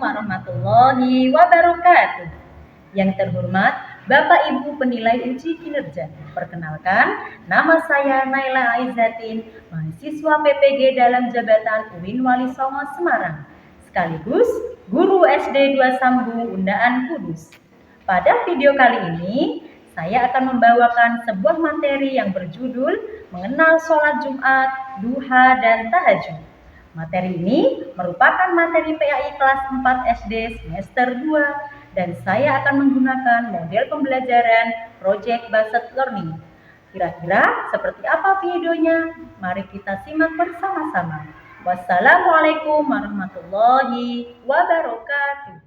warahmatullahi wabarakatuh. Yang terhormat Bapak Ibu penilai uji kinerja. Perkenalkan, nama saya Naila Aizatin, mahasiswa PPG dalam jabatan UIN Wali Songo Semarang, sekaligus guru SD 2 Sambu Undaan Kudus. Pada video kali ini, saya akan membawakan sebuah materi yang berjudul mengenal sholat Jumat, duha, dan tahajud. Materi ini merupakan materi PAI kelas 4 SD semester 2 dan saya akan menggunakan model pembelajaran Project Based Learning. Kira-kira seperti apa videonya? Mari kita simak bersama-sama. Wassalamualaikum warahmatullahi wabarakatuh.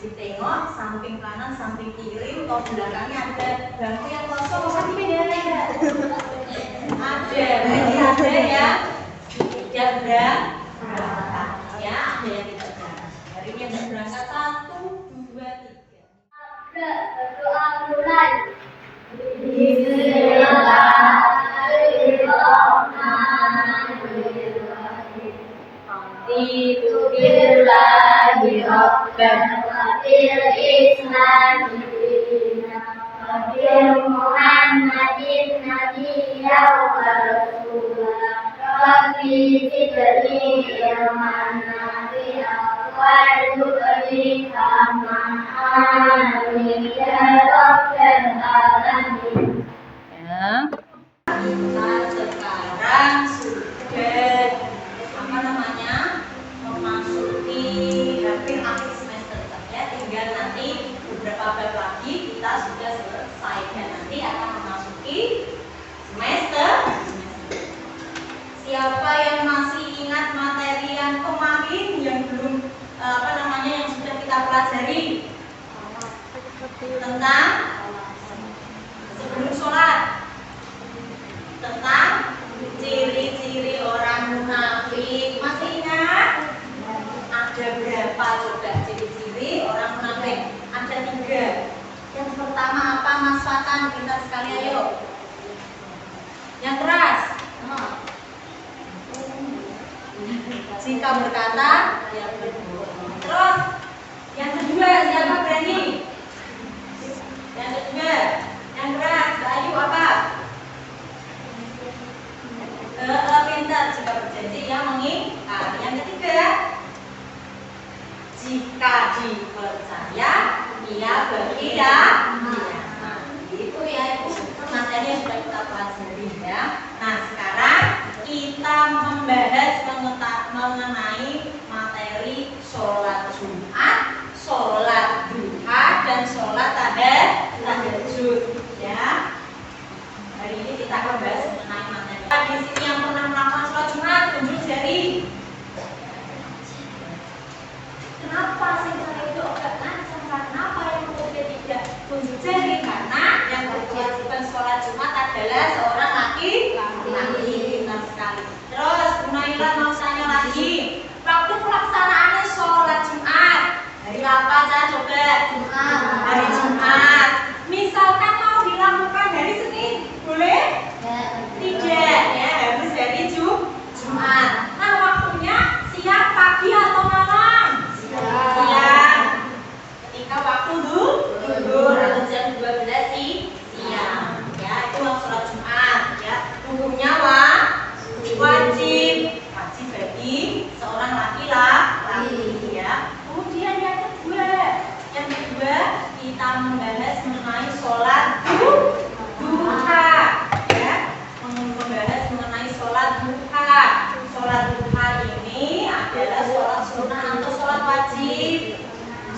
Ditengok samping kanan, samping kiri, atau belakangnya ada bangku yang kosong, tapi ada. Berarti ada ya, tidak berangkat. Ya, ada yang tidak berangkat. Hari ini yang berangkat 1, 2, 3. Berdoa mulai. Bismillahirrahmanirrahim. Itu billahi rabban bil islami dina wa bil muhammadin nabiyya wa rasulah wa bi zidni ilman nafi'a wa yudri amin ya rabbal alamin. Kita sekarang sudah memasuki hampir akhir semester ya, tinggal nanti beberapa bab lagi kita sudah selesai dan nanti akan memasuki semester. Siapa yang masih ingat materi yang kemarin yang belum yang sudah kita pelajari tentang sebelum sholat, tentang ciri-ciri orang munafik? Masih ingat? Ada berapa coba ciri-ciri orang munafik? Ada 3. Yang pertama apa, Mas Fatan? Kita sekali ayo. Yang keras. Jika berkata yang berbohong. Terus yang kedua siapa berani? Yang kedua yang keras. Ayo apa? Pintar jika berjanji yang mengingkar. Yang ketiga, jika dipercaya ia berkhianat. Itu ya, itu materi yang sudah kita pelajari ya. Nah, sekarang kita membahas mengenai materi sholat Jumat, sholat duha, dan sholat tahajud ya. Hari ini kita akan bahas mengenai materi. Di sini yang pernah melakukan sholat Jumat, tunjuk jari. Kenapa sih itu kenapa yang kemudian tidak tunjuk jari? Karena yang berkewajiban sholat Jumat adalah seorang laki-laki. Benar sekali. Terus Bu Naila mau tanya lagi, waktu pelaksanaannya sholat Jumat hari apa aja coba? Jumat. Hari Jumat. Misalkan mau dilakukan hari Senin, boleh? Tidak, ya harus dari Jumat. Nah, waktunya siang, pagi, atau malam? Siang. Ketika waktu duhur atau jam 12 siang. Ya, itu waktu sholat Jumat. Ya, hukumnya wajib bagi seorang laki-laki. Ya. Kemudian yang kedua kita membahas mengenai sholat duha. Ya, membahas mengenai sholat duha. sholat duha ini adalah sholat sunnah atau sholat wajib.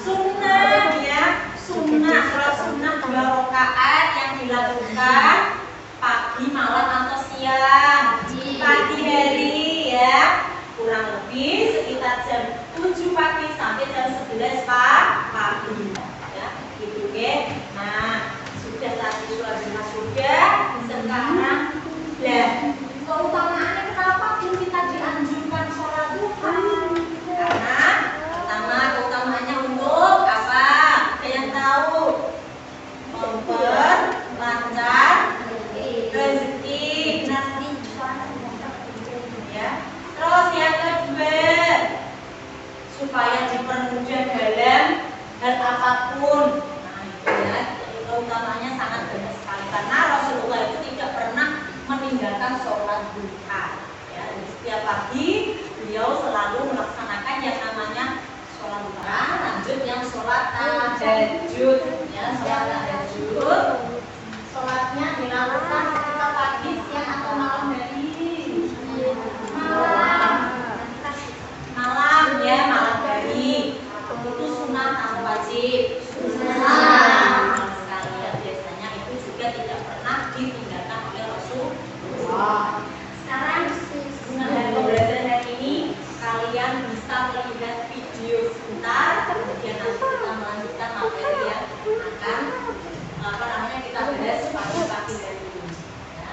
Sunnah ya, sunnah, sholat sunnah 2 rakaat yang dilakukan pagi, malam atau siang. Pagi hari ya, kurang lebih sekitar jam 7 pagi sampai jam 11 pagi ya, gitu ya. Nah, sudah tadi sholat duha sudah, sekarang keutamaannya kenapa kita dianjurkan sholat duha? Karena pertama keutamaannya untuk apa? Ada yang tahu? Memperlancar rezeki. Ya. Terus yang kedua, supaya dipermudah dalam hal apapun. Nah itu ya, keutamanya sangat banyak sekali karena Rasulullah itu tidak pernah meninggalkan sholat duha. Ya, setiap pagi beliau selalu melaksanakan yang namanya sholat duha. Lanjut yang sholat tahajud. Ya, sholat tahajud. Sholatnya dilakukan ketika pagi, siang atau malam hari. Malam ya, malam hari. Itu sunnah atau wajib? Sunnah. Sekali ya, biasanya itu juga tidak pernah ditinggalkan oleh Rasulullah. Sekarang sunnah dan pembelajaran hari ini kalian bisa melihat video sebentar, kemudian nanti kita melanjutkan materi yang akan kita bahas pagi-pagi hari ini. Ya.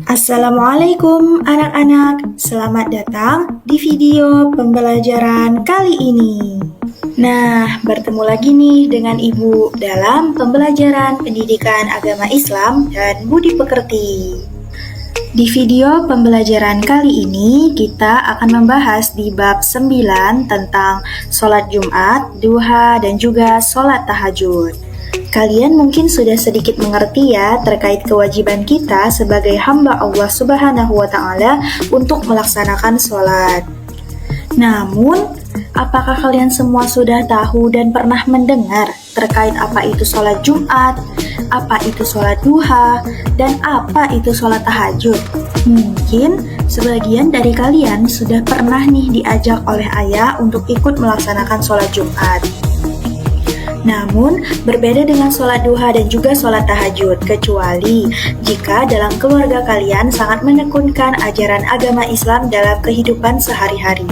Assalamualaikum anak-anak, selamat datang di video pembelajaran kali ini. Nah, bertemu lagi nih dengan Ibu dalam pembelajaran pendidikan agama Islam dan budi pekerti. Di video pembelajaran kali ini, kita akan membahas di bab 9 tentang sholat Jumat, duha, dan juga sholat tahajud. Kalian mungkin sudah sedikit mengerti ya terkait kewajiban kita sebagai hamba Allah Subhanahu wa Ta'ala untuk melaksanakan sholat. Namun, apakah kalian semua sudah tahu dan pernah mendengar terkait apa itu sholat Jumat, apa itu sholat duha, dan apa itu sholat tahajud? Mungkin sebagian dari kalian sudah pernah nih diajak oleh ayah untuk ikut melaksanakan sholat Jumat. Namun, berbeda dengan sholat duha dan juga sholat tahajud, kecuali jika dalam keluarga kalian sangat menekunkan ajaran agama Islam dalam kehidupan sehari-hari.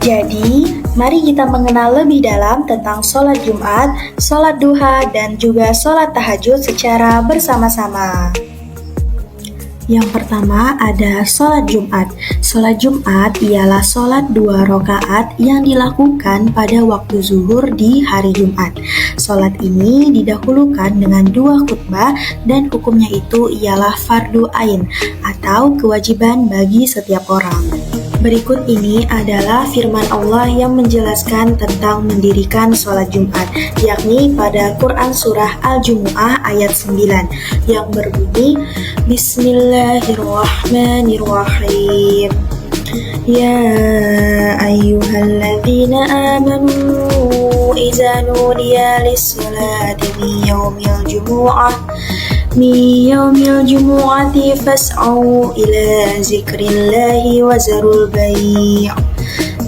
Jadi, mari kita mengenal lebih dalam tentang sholat Jumat, sholat duha, dan juga sholat tahajud secara bersama-sama. Yang pertama ada sholat Jumat. Sholat Jumat ialah sholat 2 rakaat yang dilakukan pada waktu zuhur di hari Jumat. Sholat ini didahulukan dengan 2 khutbah dan hukumnya itu ialah fardu ain atau kewajiban bagi setiap orang. Berikut ini adalah firman Allah yang menjelaskan tentang mendirikan sholat Jumat, yakni pada Quran Surah Al-Jumu'ah ayat 9 yang berbunyi Bismillahirrahmanirrahim. Ya ayyuhalladzina amanu iza nudiya lis-salati min yaumil jumu'ati fas'au ila zikrillahi wa zarul bai'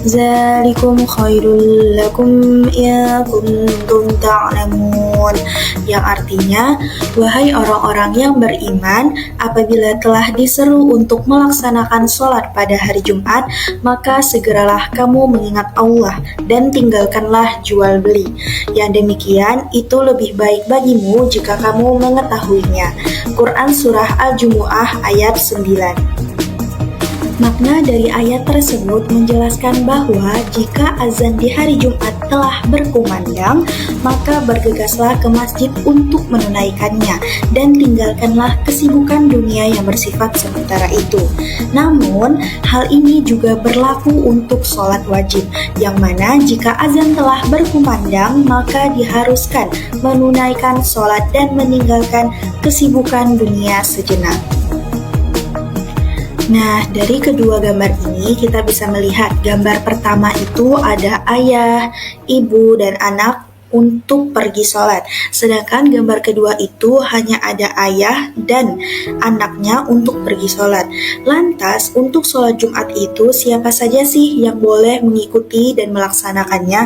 Zalikum khairul lakum in kuntum ta'lamun. Yang artinya, wahai orang-orang yang beriman, apabila telah diseru untuk melaksanakan sholat pada hari Jumat, maka segeralah kamu mengingat Allah dan tinggalkanlah jual beli. Yang demikian itu lebih baik bagimu jika kamu mengetahuinya. Quran Surah Al-Jumu'ah ayat 9. Makna dari ayat tersebut menjelaskan bahwa jika azan di hari Jumat telah berkumandang, maka bergegaslah ke masjid untuk menunaikannya dan tinggalkanlah kesibukan dunia yang bersifat sementara itu. Namun, hal ini juga berlaku untuk sholat wajib, yang mana jika azan telah berkumandang, maka diharuskan menunaikan sholat dan meninggalkan kesibukan dunia sejenak. Nah, dari kedua gambar ini kita bisa melihat gambar pertama itu ada ayah, ibu, dan anak untuk pergi sholat. Sedangkan gambar kedua itu hanya ada ayah dan anaknya untuk pergi sholat. Lantas untuk sholat Jumat itu siapa saja sih yang boleh mengikuti dan melaksanakannya?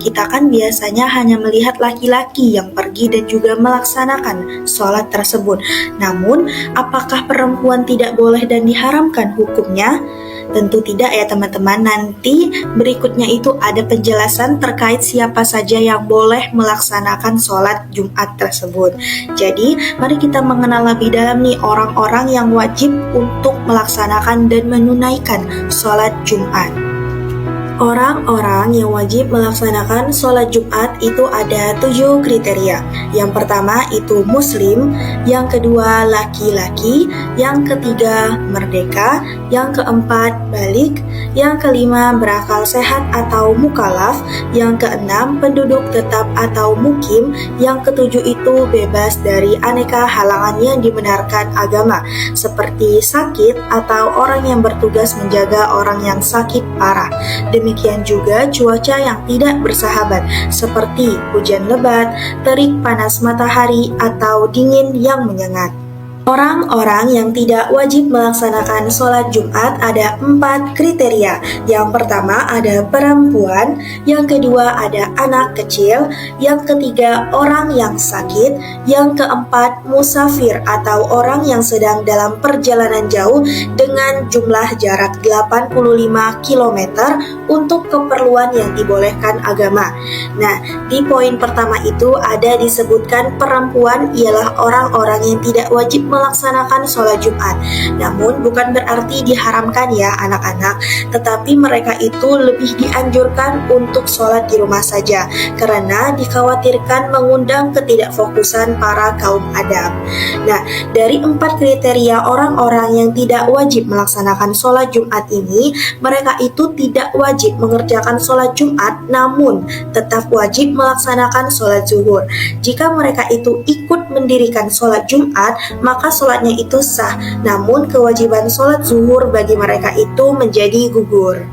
Kita kan biasanya hanya melihat laki-laki yang pergi dan juga melaksanakan sholat tersebut. Namun apakah perempuan tidak boleh dan diharamkan hukumnya? Tentu tidak ya teman-teman. Nanti berikutnya itu ada penjelasan terkait siapa saja yang boleh melaksanakan sholat Jumat tersebut. Jadi mari kita mengenal lebih dalam nih orang-orang yang wajib untuk melaksanakan dan menunaikan sholat Jumat. Orang-orang yang wajib melaksanakan sholat Jumat itu ada 7 kriteria. Yang pertama itu muslim, yang kedua laki-laki, yang ketiga merdeka, yang keempat balik, yang kelima berakal sehat atau mukalaf, yang keenam penduduk tetap atau mukim, yang ketujuh itu bebas dari aneka halangan yang dibenarkan agama, seperti sakit atau orang yang bertugas menjaga orang yang sakit parah. Demikian juga cuaca yang tidak bersahabat seperti hujan lebat, terik panas matahari, atau dingin yang menyengat. Orang-orang yang tidak wajib melaksanakan sholat Jumat ada 4 kriteria. Yang pertama ada perempuan, yang kedua ada anak kecil, yang ketiga orang yang sakit, yang keempat musafir atau orang yang sedang dalam perjalanan jauh dengan jumlah jarak 85 km untuk keperluan yang dibolehkan agama. Nah, di poin pertama itu ada disebutkan perempuan ialah orang-orang yang tidak wajib melaksanakan sholat Jumat. Namun bukan berarti diharamkan ya anak-anak, tetapi mereka itu lebih dianjurkan untuk sholat di rumah saja karena dikhawatirkan mengundang ketidakfokusan para kaum Adam. Nah, dari 4 kriteria orang-orang yang tidak wajib melaksanakan sholat Jumat ini, mereka itu tidak wajib mengerjakan sholat Jumat namun tetap wajib melaksanakan sholat zuhur. Jika mereka itu ikut mendirikan sholat Jumat, maka sholatnya itu sah, namun kewajiban sholat zuhur bagi mereka itu menjadi gugur.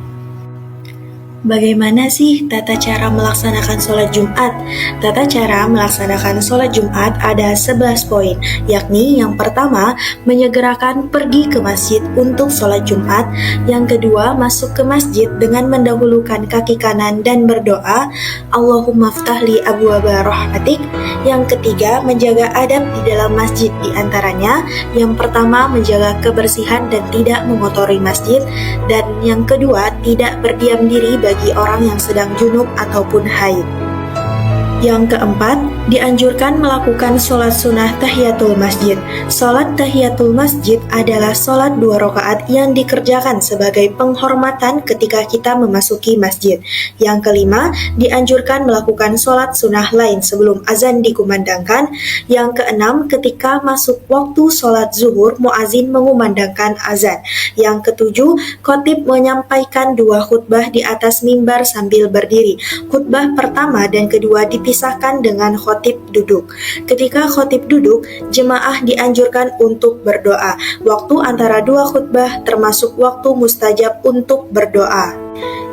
Bagaimana sih tata cara melaksanakan sholat Jumat? Tata cara melaksanakan sholat Jumat ada 11 poin, yakni yang pertama, menyegerakan pergi ke masjid untuk sholat Jumat. Yang kedua, masuk ke masjid dengan mendahulukan kaki kanan dan berdoa, Allahumma ftahli abwaaba rahmatik. Yang ketiga, menjaga adab di dalam masjid, di antaranya yang pertama, menjaga kebersihan dan tidak mengotori masjid. Dan yang kedua, tidak berdiam diri bagi orang yang sedang junub ataupun haid. Yang keempat, dianjurkan melakukan sholat sunnah tahiyatul masjid. Sholat tahiyatul masjid adalah sholat 2 rakaat yang dikerjakan sebagai penghormatan ketika kita memasuki masjid. Yang kelima, dianjurkan melakukan sholat sunnah lain sebelum azan dikumandangkan. Yang keenam, ketika masuk waktu sholat zuhur, muazin mengumandangkan azan. Yang ketujuh, khotib menyampaikan 2 khutbah di atas mimbar sambil berdiri. Khutbah pertama dan kedua dipisahkan dengan khotib duduk. Ketika khotib duduk, jemaah dianjurkan untuk berdoa. Waktu antara 2 khutbah termasuk waktu mustajab untuk berdoa.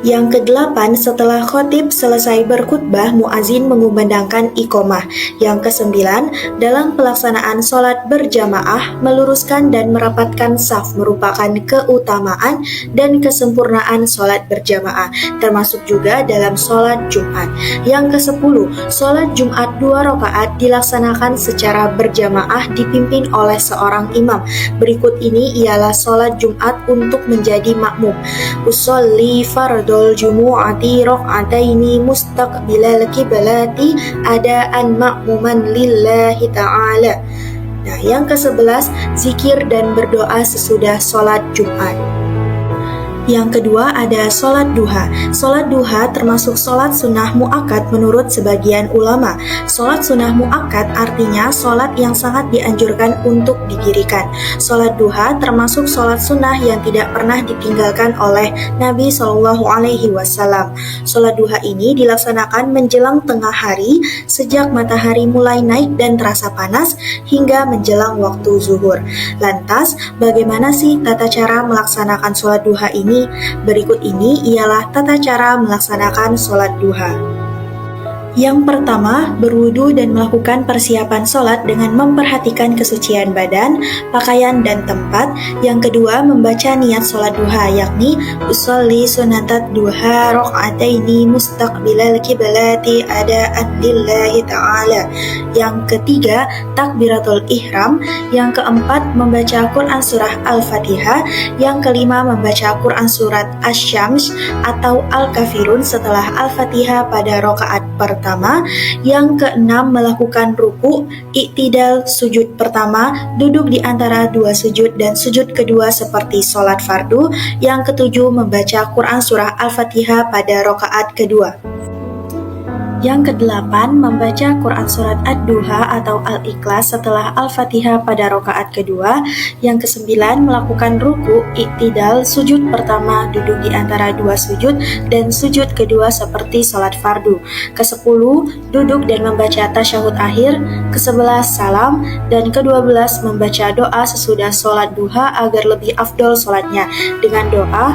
Yang kedelapan, setelah khotib selesai berkhutbah, muazin mengumandangkan iqomah. Yang kesembilan, dalam pelaksanaan sholat berjamaah, meluruskan dan merapatkan saf merupakan keutamaan dan kesempurnaan sholat berjamaah, termasuk juga dalam sholat Jumat. Yang kesepuluh, sholat Jumat 2 rakaat dilaksanakan secara berjamaah dipimpin oleh seorang imam. Berikut ini ialah sholat Jumat untuk menjadi makmum. Usolli fardul jumu'ati raq'ataini mustaqbilal qiblati adaan makmuman lillahi ta'ala. Nah, yang ke-11, zikir dan berdoa sesudah sholat Jumat. Yang kedua ada sholat duha. Sholat duha termasuk sholat sunnah mu'akkad menurut sebagian ulama. Sholat sunnah mu'akkad artinya sholat yang sangat dianjurkan untuk didirikan. Sholat duha termasuk sholat sunnah yang tidak pernah ditinggalkan oleh Nabi SAW. Sholat duha ini dilaksanakan menjelang tengah hari sejak matahari mulai naik dan terasa panas hingga menjelang waktu zuhur. Lantas, bagaimana sih tata cara melaksanakan sholat duha ini? Berikut ini ialah tata cara melaksanakan sholat duha. Yang pertama, berwudu dan melakukan persiapan sholat dengan memperhatikan kesucian badan, pakaian, dan tempat. Yang kedua, membaca niat sholat duha, yakni usolli sunatat duha rok'ataini mustaqbilal kiblati ada'an lillahi ta'ala. Yang ketiga, takbiratul ihram. Yang keempat, membaca Quran surah Al-Fatihah. Yang kelima, membaca Quran surat Asy-Syams atau Al-Kafirun setelah Al-Fatihah pada rakaat pertama. Yang keenam, melakukan ruku, iktidal, sujud pertama, duduk di antara dua sujud dan sujud kedua seperti sholat fardu. Yang ketujuh, membaca Quran surah Al-Fatihah pada rakaat kedua. Yang kedelapan, membaca Quran surat Ad-Duha atau Al-Ikhlas setelah Al-Fatihah pada rakaat kedua. Yang kesembilan, melakukan ruku, iktidal, sujud pertama, duduk di antara dua sujud dan sujud kedua seperti sholat fardu. Kesepuluh, duduk dan membaca tasyahud akhir. Kesebelas, salam. Dan kedua-belas, membaca doa sesudah sholat duha agar lebih afdol sholatnya dengan doa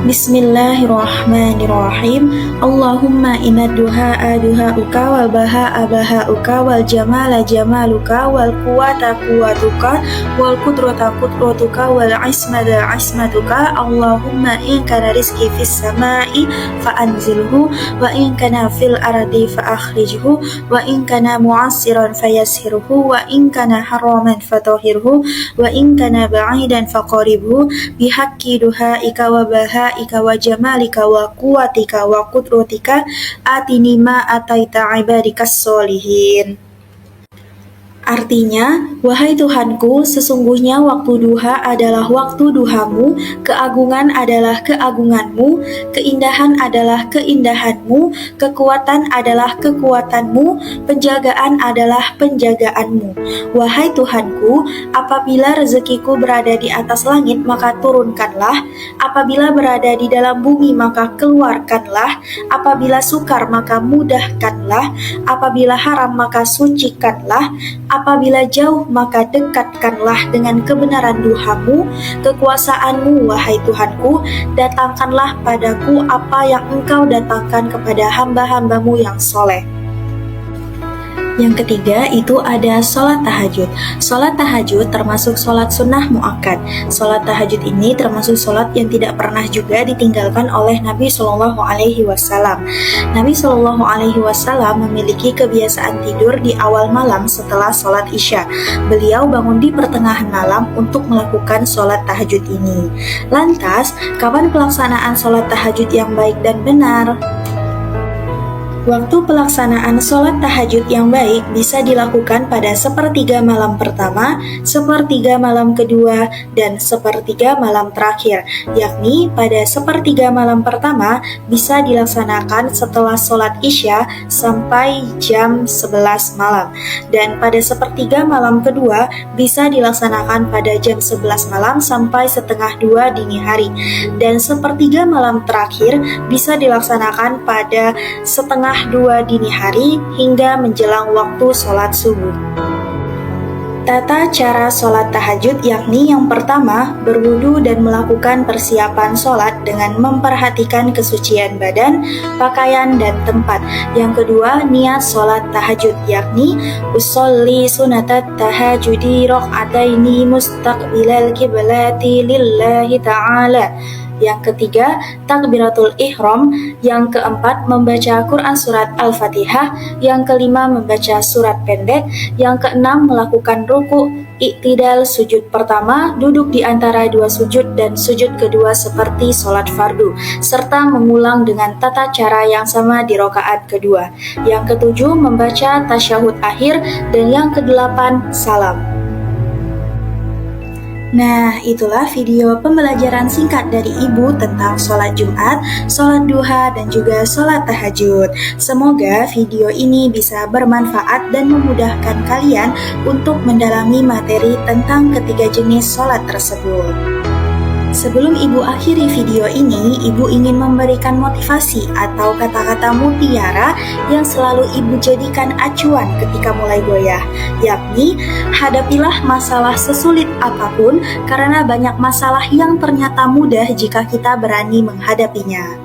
Bismillahirrahmanirrahim. Allahumma inna duha'a duha'uka wal baha'a baha'uka wal jamala jamaluka wal quwata quwatuka wal qudrata qudratuka wal ismata ismatuka. Allahumma in kana rizqi fis sama'i fa'anzilhu wa in kana fil ardi fa'akhrijhu wa in kana mu'assiran fayassirhu wa in kana haraman fatahhirhu wa in kana ba'idan faqaribhu bihaqqi duha'ika wa baha'ika wa jamalika wa quwatika wa qudratika atini ma ataita ibadikas solihin. Artinya, wahai Tuhanku, sesungguhnya waktu duha adalah waktu duhamu, keagungan adalah keagunganmu, keindahan adalah keindahanmu, kekuatan adalah kekuatanmu, penjagaan adalah penjagaanmu. Wahai Tuhanku, apabila rezekiku berada di atas langit, maka turunkanlah. Apabila berada di dalam bumi, maka keluarkanlah. Apabila sukar, maka mudahkanlah. Apabila haram, maka sucikanlah. Apabila jauh, maka dekatkanlah dengan kebenaran duhamu, kekuasaanmu, wahai Tuhanku. Datangkanlah padaku apa yang engkau datangkan kepada hamba-hambamu yang soleh. Yang ketiga itu ada sholat tahajud. Sholat tahajud termasuk sholat sunnah muakkad. Sholat tahajud ini termasuk sholat yang tidak pernah juga ditinggalkan oleh Nabi Shallallahu Alaihi Wasallam. Nabi Shallallahu Alaihi Wasallam memiliki kebiasaan tidur di awal malam setelah sholat isya. Beliau bangun di pertengahan malam untuk melakukan sholat tahajud ini. Lantas, kapan pelaksanaan sholat tahajud yang baik dan benar? Waktu pelaksanaan sholat tahajud yang baik bisa dilakukan pada sepertiga malam pertama, sepertiga malam kedua, dan sepertiga malam terakhir, yakni pada sepertiga malam pertama bisa dilaksanakan setelah sholat isya sampai jam 11 malam, dan pada sepertiga malam kedua bisa dilaksanakan pada jam 11 malam sampai setengah 2 dini hari, dan sepertiga malam terakhir bisa dilaksanakan pada setengah 2 dini hari hingga menjelang waktu sholat subuh. Tata cara sholat tahajud yakni yang pertama, berwudu dan melakukan persiapan sholat dengan memperhatikan kesucian badan, pakaian, dan tempat. Yang kedua, niat sholat tahajud yakni usolli sunatat tahajudi rok'ataini mustaqbilal kiblati lillahi ta'ala. Yang ketiga, takbiratul ihram. Yang keempat, membaca Quran surat Al-Fatihah. Yang kelima, membaca surat pendek. Yang keenam, melakukan ruku, iktidal, sujud pertama, duduk di antara dua sujud dan sujud kedua seperti sholat fardu, serta mengulang dengan tata cara yang sama di rakaat kedua. Yang ketujuh, membaca tasyahud akhir. Dan yang kedelapan, salam. Nah, itulah video pembelajaran singkat dari Ibu tentang sholat Jumat, sholat duha, dan juga sholat tahajud. Semoga video ini bisa bermanfaat dan memudahkan kalian untuk mendalami materi tentang ketiga jenis sholat tersebut. Sebelum Ibu akhiri video ini, Ibu ingin memberikan motivasi atau kata-kata mutiara yang selalu Ibu jadikan acuan ketika mulai goyah, yakni hadapilah masalah sesulit apapun karena banyak masalah yang ternyata mudah jika kita berani menghadapinya.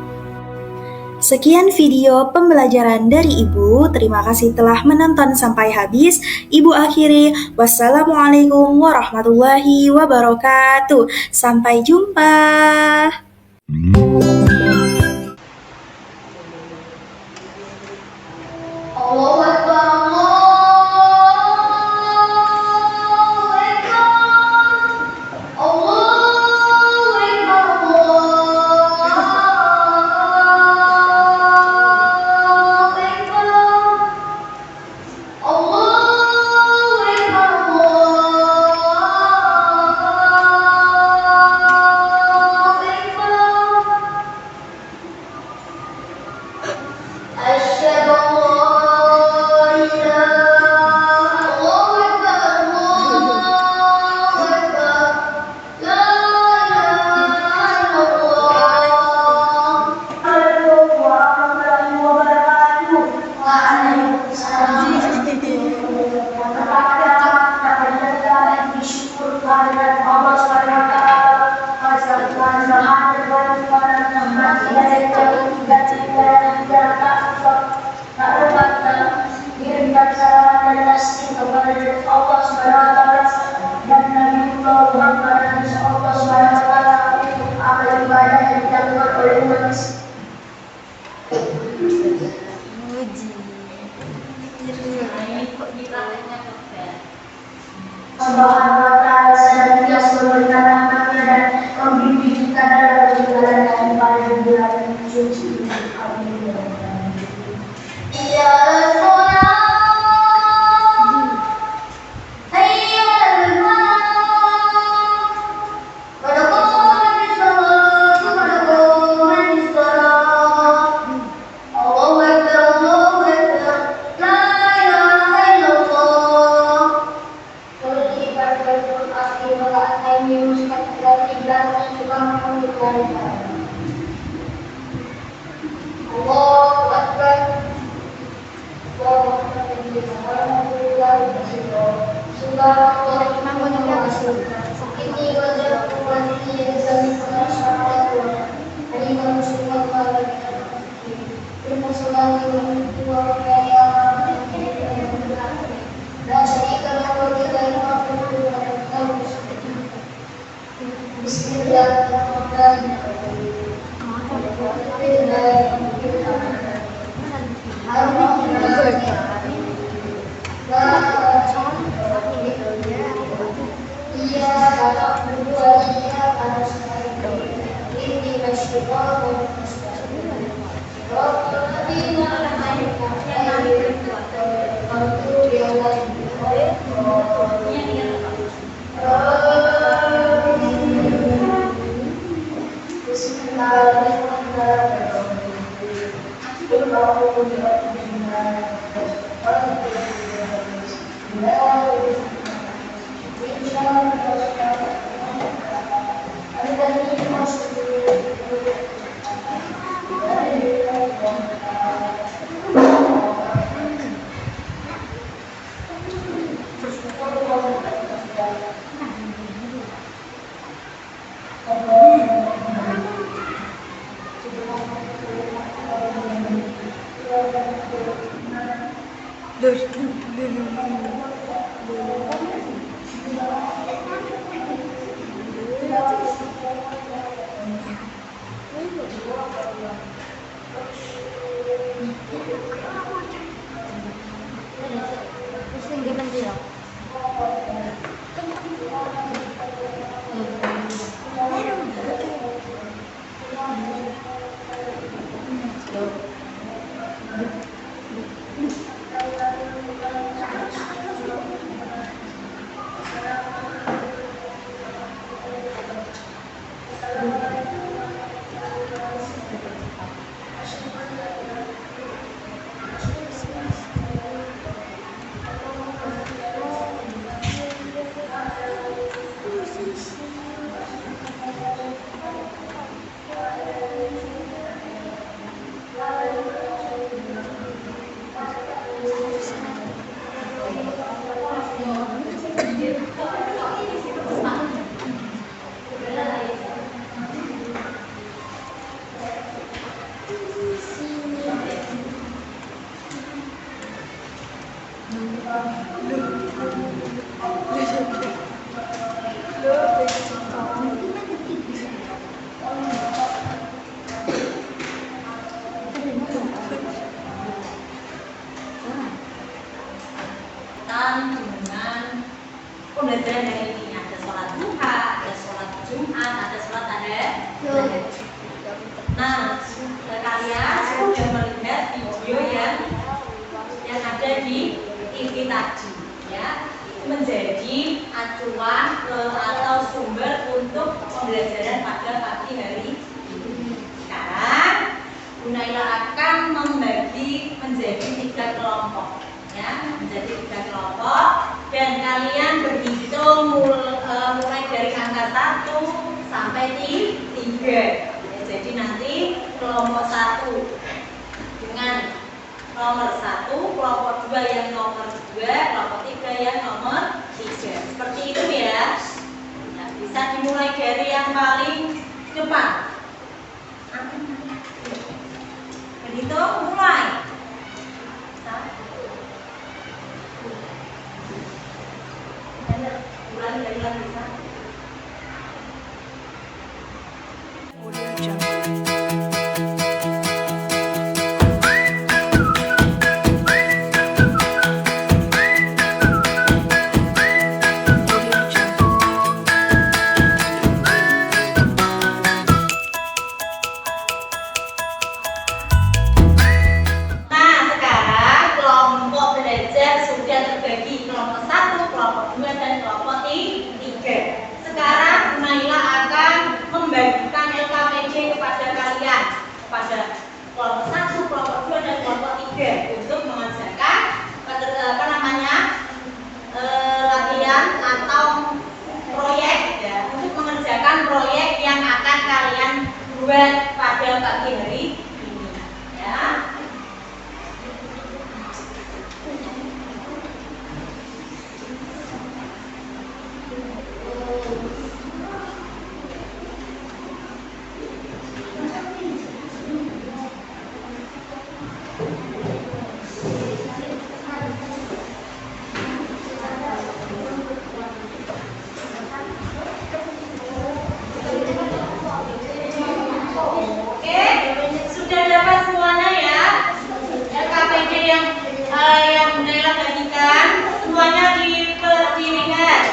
Sekian video pembelajaran dari Ibu. Terima kasih telah menonton sampai habis. Ibu akhiri. Wassalamualaikum warahmatullahi wabarakatuh. Sampai jumpa. Allahu Akbar, Allahu Akbar, Allahu Akbar, Asyhadu an la ilaha Allahu Akbar, Allahu Akbar, la ilaha illallah. Assalamualaikum warahmatullahi wabarakatuh. Waalaikumsalam. Bersyukur kehadirat Allah Subhanahu wa taala. Allah Taala senantiasa memberikan rahmatnya dan membimbing kita dalam berjalan dan pada bulan suci. Amin. Ya Rasulullah, hayya 'alal falah, qad qamatis salat, qad qamatis salat. Allahu Akbar, Allahu Akbar, la ilaha illallah. Allahu Akbar. Ini wajahku wajahnya yang sami masyarakat. Ini muslimat pada ilmu sulami wa kaya la syarika lahu wa la Bismillahirrahmanirrahim. Nah, kalian sudah melihat video yang ada di TV tadi, ya. Itu menjadi acuan atau sumber untuk pembelajaran pada pagi hari ini. Sekarang Bu Naila akan membagi menjadi 3 kelompok, ya, menjadi 3 kelompok, dan kalian berhitung mulai dari angka 1 sampai 3. Jadi nanti kelompok 1 dengan nomor 1, kelompok 2 yang nomor 2, kelompok 3 yang nomor 3. Seperti itu ya. Nah, bisa dimulai dari yang paling depan. Berhitung mulai. 1. Ulangi dari yang bisa. Membagikan LKPD kepada kalian, kepada kelompok 1, kelompok 2, dan kelompok 3 untuk mengerjakan latihan atau proyek, ya, untuk mengerjakan proyek yang akan kalian buat pada pagi hari ini, ya. Sudah dapat semuanya ya, LKPD yang Naila bagikan, semuanya dilihat,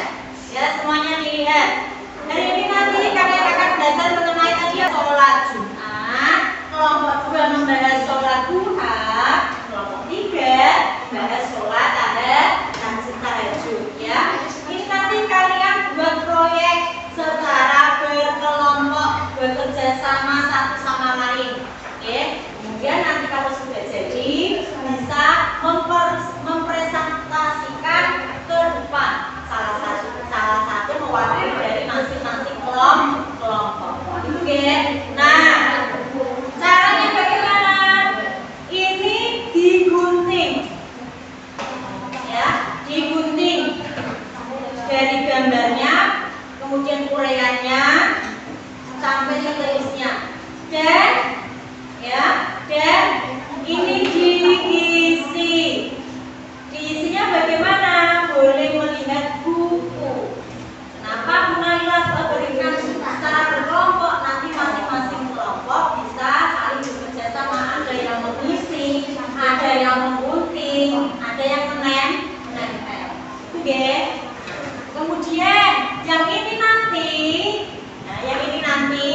ya, semuanya dilihat. Hari ini nanti kalian akan belajar mengenai tadi sholat Jumat, kelompok 2 membahas sholat duha, kelompok 3 membahas sholat tahajud, ya. Ini nanti kalian buat proyek secara berkelompok, bekerja sama satu sama lain. Oke, kemudian nanti kalau sudah jadi bisa mempresentasikan ke depan salah satu mewakili dari masing-masing kelompok. Oke, nah caranya bagaimana? Ini digunting, ya, digunting dari gambarnya, kemudian uraiannya sampai ke tulisnya, dan ini diisinya bagaimana? Boleh melihat buku. Kenapa Bu Naila berikan secara berkelompok? Nanti masing-masing kelompok bisa saling bekerja sama. Ada yang mengisi, ada yang menggunting, ada yang menempel. Oke. Kemudian yang ini nanti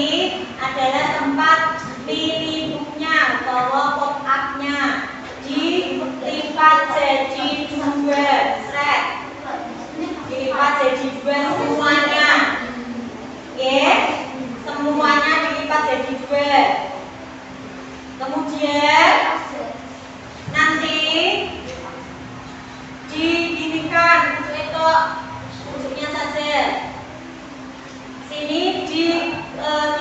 adalah tempat liliputnya atau pop-up-nya, dilipat jadi 2, dilipat jadi 2 semuanya. Oke, semuanya dilipat jadi 2. Kemudian nanti diginikan itu ujungnya saja. Sini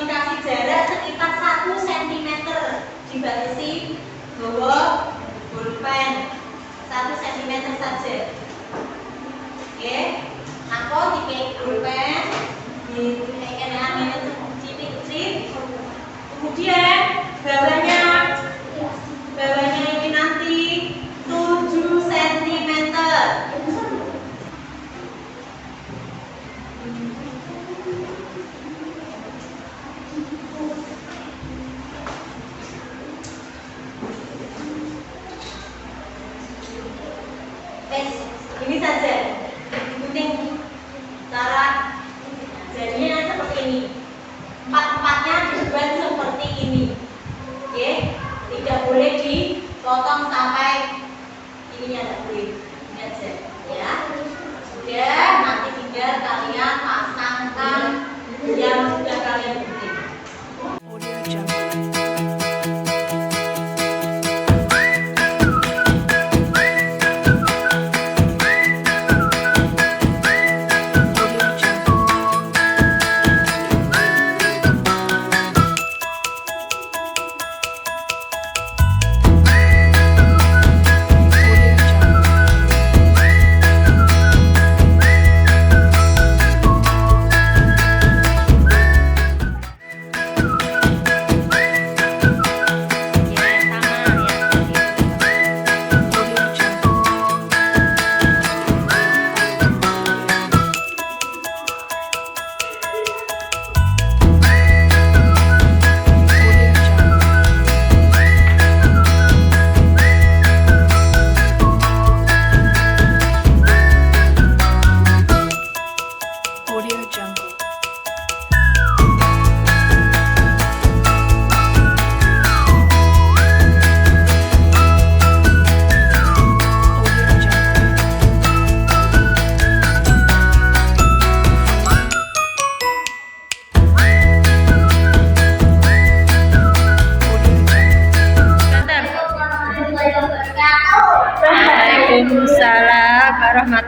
dikasih jarak sekitar 1 cm, dibatasi bawa pulpen 1 cm saja. Oke, aku dikai pulpen, dikaikan angin titik-titik. Kemudian bawahnya ini nanti 7 cm. Ini saja digunting cara jadinya seperti ini, 4-4-nya dibuat seperti ini.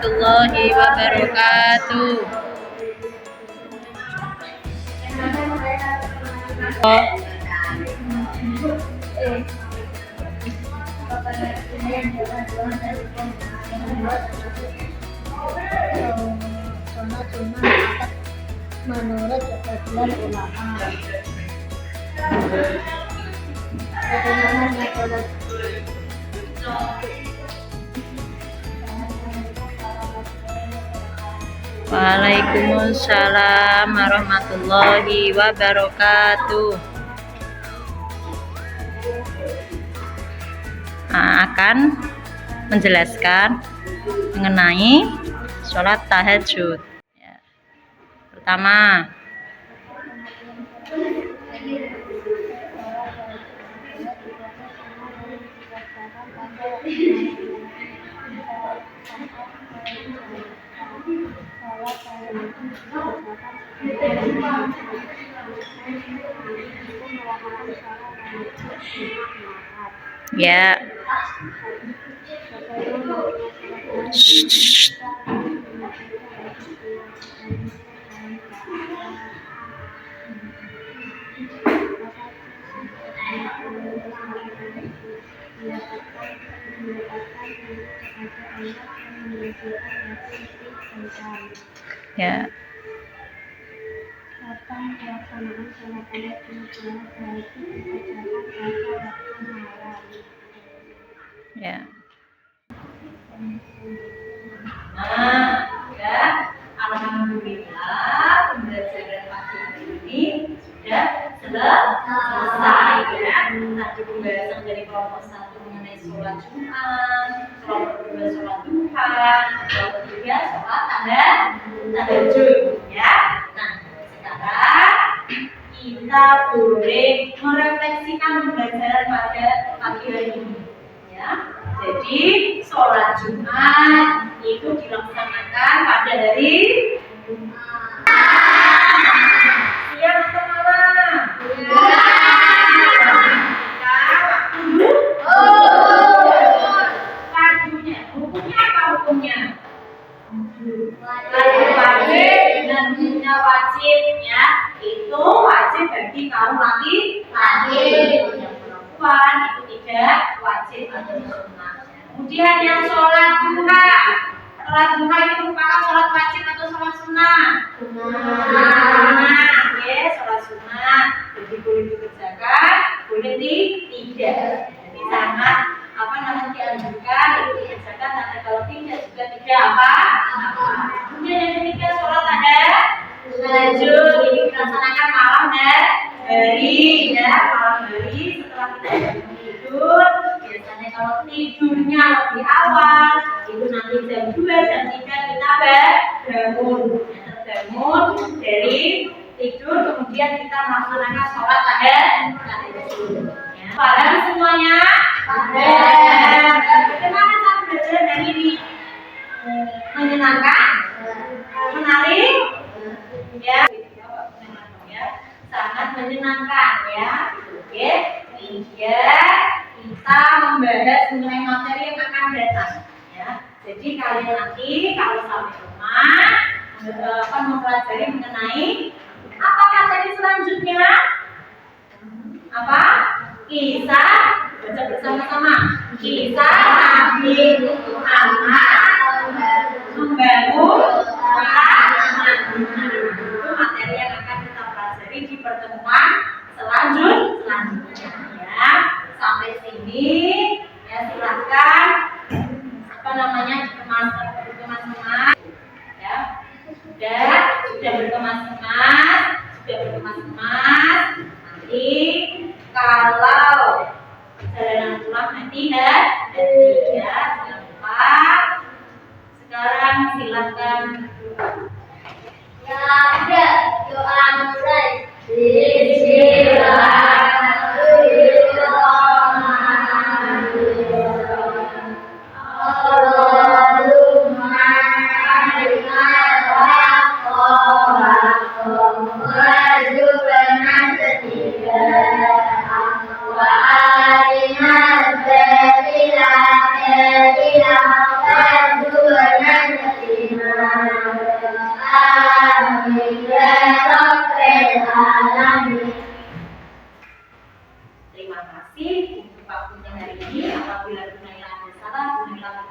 warahmatullahi wabarakatuh. Menurut sebagian ulama, bagaimana sholat? Waalaikumsalam warahmatullahi wabarakatuh. Akan menjelaskan mengenai sholat tahajud. Ya. Pertama, ya. Ya. Ya. Nah, ya, alhamdulillah pembelajaran pagi ini sudah selesai ya. Tadi pembahasan dari kelompok 1 mengenai sholat Jumat, kelompok 2 sholat duha, kelompok 3 sholat tahajud ya. Nah, sekarang kita boleh merefleksikan pembelajaran pada pagi hari ini ya. Jadi sholat Jumat itu dilaksanakan pada hari siang atau malam? Waktunya, hukumnya apa hukumnya? Wajib dan hukumnya wajib ya. Itu wajib bagi kaum laki-laki. Yang perempuan itu tidak wajib atau sunnah. Kemudian yang sholat duha. Sholat duha itu merupakan sholat wajib atau sholat sunnah? Sunnah, ya, sholat sunnah. Jadi boleh dikerjakan, boleh tidak. Jadi sangat dianjurkan itu dikerjakan, tapi kalau tidak juga tidak apa. Kemudian yang ketiga sholat tahajud ini dilaksanakan malam dan hari ya, malam hari setelah kita bangun tidur. Biasanya kalau tidurnya lebih awal itu nanti jam 2, jam 3 kita bangun dari tidur, kemudian kita melaksanakan sholat tahajud ya. Paham semuanya? Paham. Bagaimana cara belajar hari ini? Menyenangkan? Menarik? Ya, sangat menyenangkan ya. Oke, hingga kita membahas mengenai materi yang akan datang ya. Jadi kalian nanti kalau sampai rumah akan mempelajari mengenai apa materi selanjutnya? Apa? Kisah, baca bersama-sama. Kisah Nabi Muhammad membangun itu materi yang akan kita pelajari di pertemuan selanjutnya ya. Sampai sini ya, silahkan dikemas-kemas ya. Sudah berkemas-kemas. Nanti kalau perjalanan pulang nanti ya, jangan lupa. Sekarang silahkan Ya, ada doa mulai. Bismillahirrahmanirrahim. Allahumma arina al-haqqa warzuqna ittiba'ahu wa arina al-batila warzuqna Amin ya Rabbal Alamin. Terima kasih untuk waktunya hari ini. Apabila Naila ada salah, ulangi.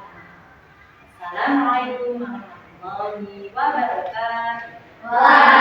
Assalamualaikum warahmatullahi wabarakatuh.